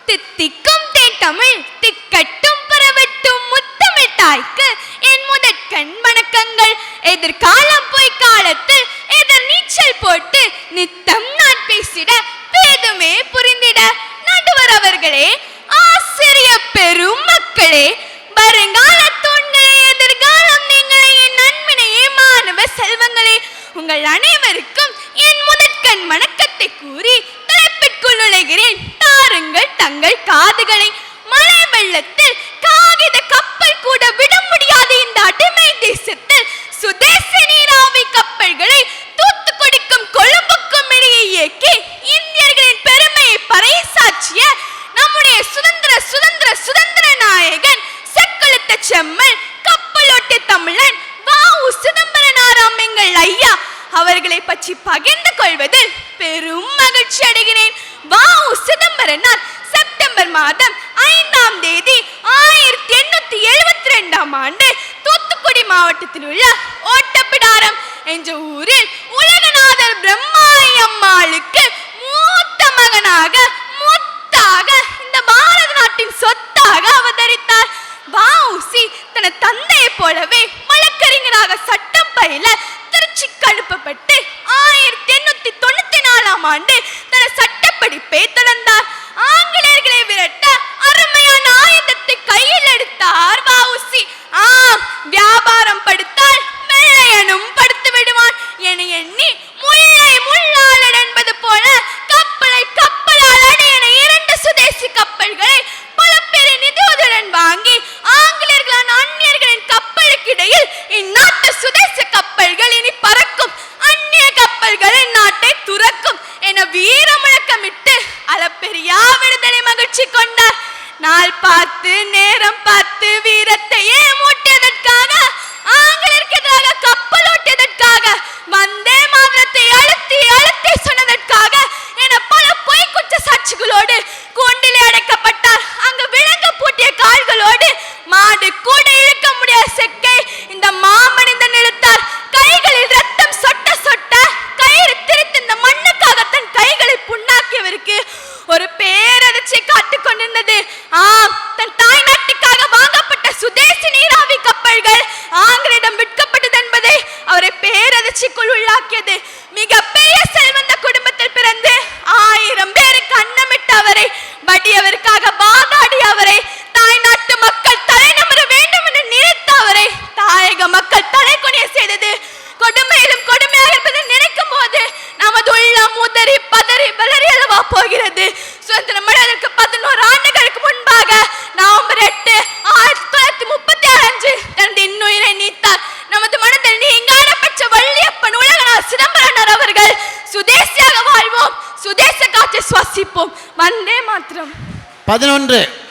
தித்திக்கும் தேன் தமிழ் திக்கட்டும் பரவட்டும் முத்தமிழ் தாய்க்கு என் முதற்கண் வணக்கங்கள். எதிர்காலம் போய் காலத்தில் எதிர் நீச்சல் போட்டு நித்தம் நான் பேசிட பேதுமே புரிந்திட. நடுவர் அவர்களே, ஆசிரிய பெரும் மக்களே, வருங்கால தூண்களே, எதிர்காலம் நீங்களே, என் நன்மையே மாணவ செல்வங்களே, உங்கள் அனைவருக்கும் என் முதற்கண் வணக்கத்தை கூறி தலைப்பிற்குள் நுழைகிறேன். தாருங்கள் தங்கள் காதுகளை. மழை வெள்ளத்தில் காகித கப்பல் கூட விட முடியாத இந்த அடிமை தேசத்தில் சுதேச நீராவி கப்பல்களை தூத்து குடிக்கும் கொழும்புக்கும் இடையே இயக்கி இந்தியர்களின் பெருமையை பறைசாற்றிய நம்முடைய சுதந்திர சுதந்திர சுதந்திர நாயகன் செக்குழுத்த செம்மல் கப்பலோட்டிய தமிழன் வ.உ. சிதம்பரனாராம் எங்கள் ஐயா அவர்களை பற்றி பகிர்ந்து கொள்வதில் பெரும் மகிழ்ச்சி அடைகிறேன். வ.உ. சிதம்பரனார் செப்டம்பர் மாதம் 5ஆம் தேதி 1872ஆம் ஆண்டு தூத்துக்குடி மாவட்டத்தில் உள்ள ஓட்டப்பிடாரம் என்ற ஊரில் உலகநாதர் பிரம்மாயி அம்மாளுக்கு மூத்த மகனாக முத்தாக இந்த பாரத நாட்டின் சொத்தாக அவதரித்தார். வ.உ.சி தன தந்தையை போலவே வழக்கறிஞராக சட்டம் பயில திருச்சிக்கு அனுப்பப்பட்டு 1894ஆம் ஆண்டு தன சட்ட படிப்பை தொடர்ந்தார். ஆங்கிலேயர்களை விரட்ட அருமையான ஆயுதத்தை கையில் எடுத்தார் வ.உ.சி. வியாபாரம் படுத்தால் வெள்ளையனும் படுத்து விடுவான் என எண்ணி முல்லை முள்ளாளர் என்பது போல கப்பலை கப்பலால் அடையின 2 சுதேசி கப்பல்களை பல பெரிய நிதியுதவியுடன் வாங்கி ஆங்கிலேயர்களான அந்நியர்களின் கப்பலுக்கு இடையில் இந்நாட்டு சுதேச கப்பல்கள் இனி பறக்கும், அந்நிய கப்பல்கள் இந்நாட்டை துறக்கும் என வீர முழக்கமிட்டு அளப்பெரியா விடுதலை மகிழ்ச்சி கொண்டார். நாள் பார்த்து நேரம் பார்த்து வீரத்தையே மூட்டியதற்காக, ஆங்கிலேயருக்கு எதிராக கப்பல் ஓட்டியதற்காக, வந்தே மாதரத்தை அழுத்தி அழுத்தி சொன்னதற்காக என பல பொய் குற்றச்சாட்டுகளோடு கூண்டிலே அடைக்கப்பட்டார். அங்கு விலங்கு பூட்டிய கால்களோடு மாடு கூட இழுக்க முடியாத செக்கை இந்த மாமனிதன் இழுத்தார். கைகளில் ரத்தம் சொட்ட சொட்ட கயிறு திரித்து இந்த மண்ணுக்காக தன் கைகளை புண்ணாக்கியவருக்கு ஒரு பேரதிர்ச்சி காத்துக் கொண்டிருந்தது. தன் தாய் நாட்டுக்காக வாங்கப்பட்ட சுதேசி நீராவி கப்பல்கள் ஆங்கிலேயிடம் விற்கப்பட்டது என்பதை அவரை பேரதிர்ச்சிக்குள் உள்ளாக்கியது. மிகப்பெரிய செல்வந்த குடும்பத்தில் பிறந்து 1000 பேருக்கு அன்னமிட்ட அவரை, வடியவருக்காக வாதாடிய அவரை, தாய் நாட்டு மக்கள் தலை நிமிர வேண்டும் என்று நினைத்த அவரை தாயக மக்கள் தலை குனிய செய்தது கொடுமையிலும் கொடுமையாக இருப்பதை நினைக்கும் போது நமது உள்ளம் உதறி பதறி வளரி அளவா போகிறது. சுதந்திரம் அடைவதற்கு 11 ஆண்டுகளுக்கு முன்பாக நவம்பர் 8, 1936 தனது இன்னுயிரை நீத்தார். நமது மனதில் நீங்காட பெற்ற வள்ளியப்பன் உலகநாதர் சிதம்பரனார் அவர்கள். சுதேசியாக வாழ்வோம், சுதேச காற்றை சுவாசிப்போம். வந்தே மாத்திரம். 11